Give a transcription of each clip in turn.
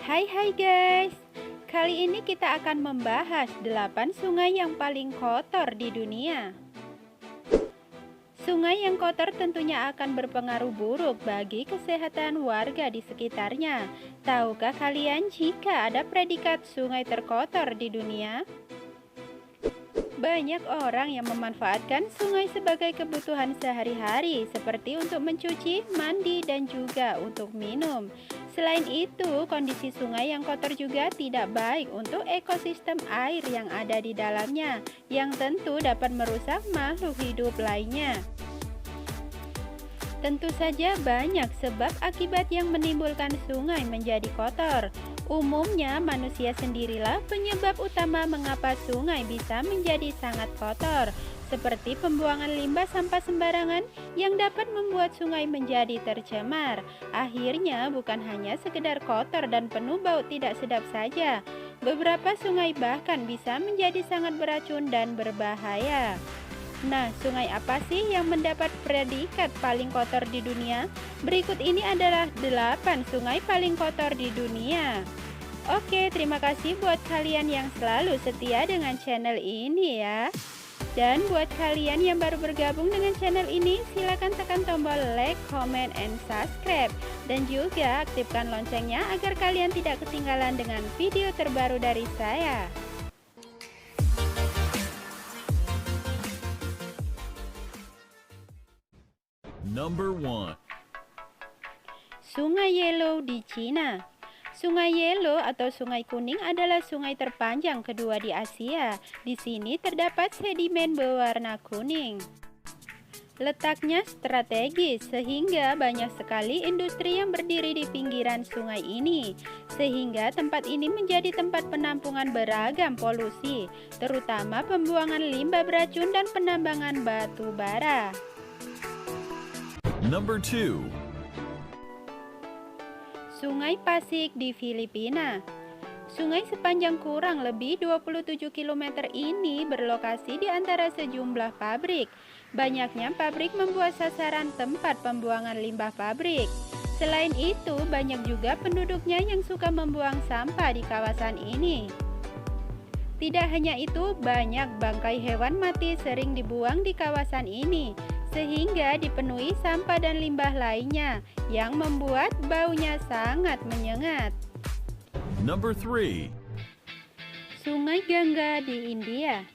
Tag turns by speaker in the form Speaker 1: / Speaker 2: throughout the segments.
Speaker 1: Hai guys, kali ini kita akan membahas 8 sungai yang paling kotor di dunia. Sungai yang kotor tentunya akan berpengaruh buruk bagi kesehatan warga di sekitarnya. Tahukah kalian jika ada predikat sungai terkotor di dunia? Banyak orang yang memanfaatkan sungai sebagai kebutuhan sehari-hari, seperti untuk mencuci, mandi, dan juga untuk minum. Selain itu, kondisi sungai yang kotor juga tidak baik untuk ekosistem air yang ada di dalamnya, yang tentu dapat merusak makhluk hidup lainnya. Tentu saja banyak sebab akibat yang menimbulkan sungai menjadi kotor. Umumnya manusia sendirilah penyebab utama mengapa sungai bisa menjadi sangat kotor, seperti pembuangan limbah sampah sembarangan yang dapat membuat sungai menjadi tercemar. Akhirnya bukan hanya sekedar kotor dan penuh bau tidak sedap saja, beberapa sungai bahkan bisa menjadi sangat beracun dan berbahaya. Nah, sungai apa sih yang mendapat predikat paling kotor di dunia? Berikut ini adalah 8 sungai paling kotor di dunia. Oke, terima kasih buat kalian yang selalu setia dengan channel ini ya. Dan buat kalian yang baru bergabung dengan channel ini, silakan tekan tombol like, comment, and subscribe. Dan juga aktifkan loncengnya agar kalian tidak ketinggalan dengan video terbaru dari saya.
Speaker 2: Number 1.
Speaker 1: Sungai Yellow di Cina. Sungai Yellow atau Sungai Kuning adalah sungai terpanjang kedua di Asia. Di sini terdapat sedimen berwarna kuning. Letaknya strategis sehingga banyak sekali industri yang berdiri di pinggiran sungai ini, sehingga tempat ini menjadi tempat penampungan beragam polusi, terutama pembuangan limbah beracun dan penambangan batu bara.
Speaker 2: Number 2.
Speaker 1: Sungai Pasig di Filipina. Sungai sepanjang kurang lebih 27 km ini berlokasi di antara sejumlah pabrik. Banyaknya pabrik membuat sasaran tempat pembuangan limbah pabrik. Selain itu, banyak juga penduduknya yang suka membuang sampah di kawasan ini. Tidak hanya itu, banyak bangkai hewan mati sering dibuang di kawasan ini, sehingga dipenuhi sampah dan limbah lainnya yang membuat baunya sangat menyengat.
Speaker 2: Number 3.
Speaker 1: Sungai Gangga di India.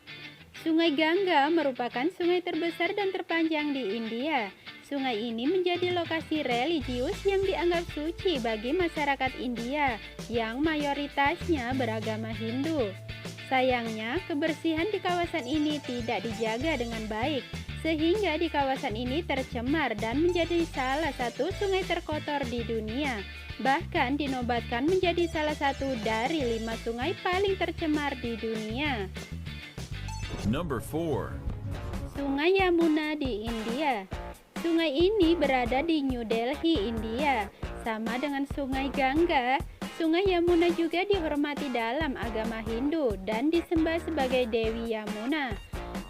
Speaker 1: Sungai Gangga merupakan sungai terbesar dan terpanjang di India. Sungai ini menjadi lokasi religius yang dianggap suci bagi masyarakat India yang mayoritasnya beragama Hindu. Sayangnya, kebersihan di kawasan ini tidak dijaga dengan baik, sehingga di kawasan ini tercemar dan menjadi salah satu sungai terkotor di dunia. Bahkan dinobatkan menjadi salah satu dari 5 sungai paling tercemar di dunia.
Speaker 2: Number 4.
Speaker 1: Sungai Yamuna di India. Sungai ini berada di New Delhi, India. Sama dengan Sungai Gangga, Sungai Yamuna juga dihormati dalam agama Hindu dan disembah sebagai Dewi Yamuna.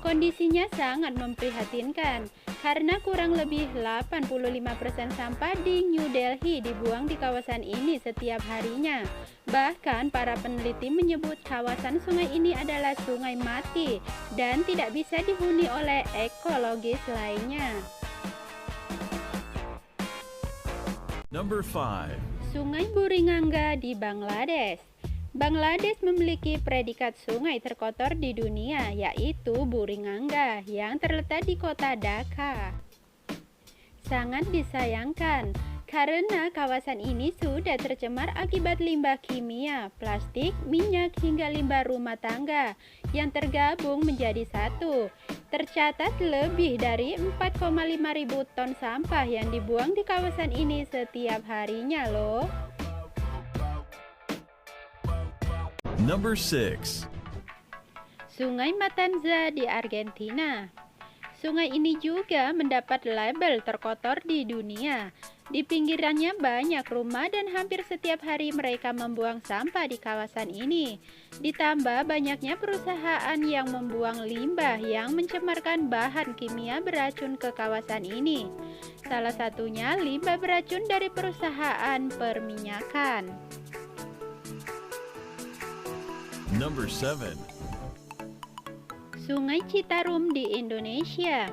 Speaker 1: Kondisinya sangat memprihatinkan karena kurang lebih 85% sampah di New Delhi dibuang di kawasan ini setiap harinya. Bahkan para peneliti menyebut kawasan sungai ini adalah sungai mati dan tidak bisa dihuni oleh ekologis lainnya.
Speaker 2: Number 5.
Speaker 1: Sungai Buringanga di Bangladesh. Bangladesh memiliki predikat sungai terkotor di dunia, yaitu Buringanga yang terletak di kota Dhaka. Sangat disayangkan karena kawasan ini sudah tercemar akibat limbah kimia, plastik, minyak, hingga limbah rumah tangga yang tergabung menjadi satu. Tercatat lebih dari 4,5 ribu ton sampah yang dibuang di kawasan ini setiap harinya loh.
Speaker 2: Number 6.
Speaker 1: Sungai Matanza di Argentina. Sungai ini juga mendapat label terkotor di dunia. Di pinggirannya banyak rumah dan hampir setiap hari mereka membuang sampah di kawasan ini. Ditambah banyaknya perusahaan yang membuang limbah yang mencemarkan bahan kimia beracun ke kawasan ini. Salah satunya limbah beracun dari perusahaan perminyakan.
Speaker 2: Number 7.
Speaker 1: Sungai Citarum di Indonesia.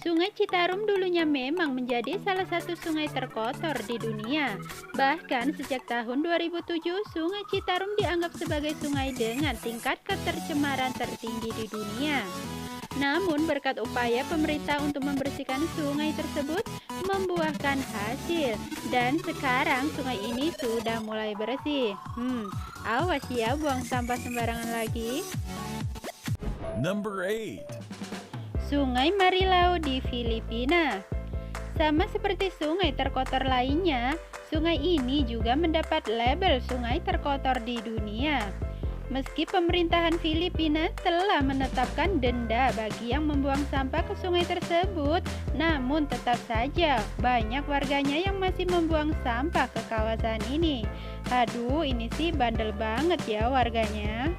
Speaker 1: Sungai Citarum dulunya memang menjadi salah satu sungai terkotor di dunia. Bahkan sejak tahun 2007, Sungai Citarum dianggap sebagai sungai dengan tingkat ketercemaran tertinggi di dunia. Namun berkat upaya pemerintah untuk membersihkan sungai tersebut membuahkan hasil, dan sekarang sungai ini sudah mulai bersih. Awas ya buang sampah sembarangan lagi.
Speaker 2: Number 8.
Speaker 1: Sungai Marilao di Filipina. Sama seperti sungai terkotor lainnya, sungai ini juga mendapat label sungai terkotor di dunia. Meski pemerintahan Filipina telah menetapkan denda bagi yang membuang sampah ke sungai tersebut, namun tetap saja banyak warganya yang masih membuang sampah ke kawasan ini. Aduh, ini sih bandel banget ya warganya.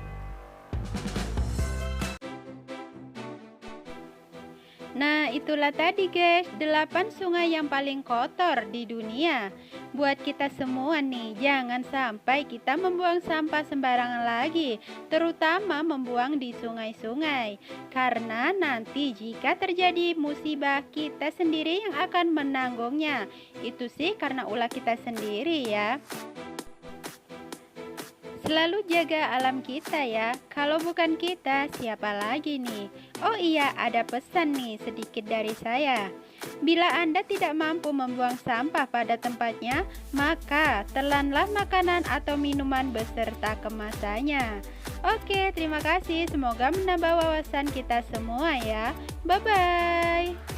Speaker 1: Nah, itulah tadi guys, 8 sungai yang paling kotor di dunia. Buat kita semua nih, jangan sampai kita membuang sampah sembarangan lagi, terutama membuang di sungai-sungai. Karena nanti jika terjadi musibah, kita sendiri yang akan menanggungnya. Itu sih karena ulah kita sendiri ya. Selalu jaga alam kita ya. Kalau bukan kita, siapa lagi nih? Oh iya, ada pesan nih sedikit dari saya. Bila Anda tidak mampu membuang sampah pada tempatnya, maka telanlah makanan atau minuman beserta kemasannya. Oke, terima kasih. Semoga menambah wawasan kita semua ya. Bye-bye.